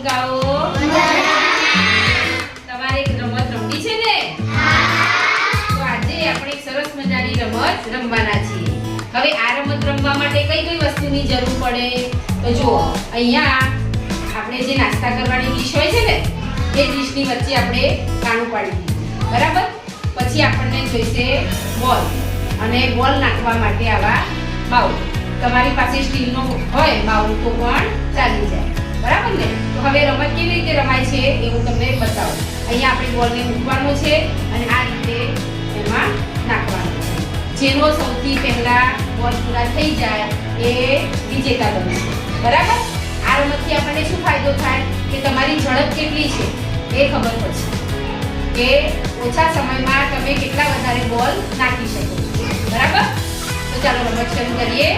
ગાઓ? તમારે એક રમત રમવી છે ને? તો આજે આપણે એક સરસ મજાની રમત રમવાના છીએ. હવે આ રમત રમવા માટે કઈ કઈ વસ્તુની જરૂર પડે? તો જુઓ, અહીંયા આપણે જે નાસ્તા કરવાની ડીશ હોય છે ને, એ ડીશની વચ્ચે આપણે કાણું પાડી દીધું, બરાબર? પછી આપણને જોઈશે બોલ, અને બોલ નાખવા માટે આવા બાઉલ. તમારી પાસે સ્ટીલનો હોય બાઉલ તો પણ ચાલી જાય, બરાબર ને? તો હવે રમત કેવી રીતે રમાય છે એ હું તમને બતાવું. અહીંયા આપણે બોલને મૂકવાનો છે અને આ રીતે એમાં નાખવાનો છે. જેનો સૌથી પહેલા બોલ પૂરા થઈ જાય એ વિજેતા બને છે, બરાબર? આ રમતથી આપણને શું ફાયદો થાય કે તમારી ઝડપ કેટલી છે એ ખબર પડશે, કે ઓછા સમયમાં તમે કેટલા વધારે બોલ નાખી શકો છો, બરાબર? તો ચાલો રમત શરૂ કરીએ.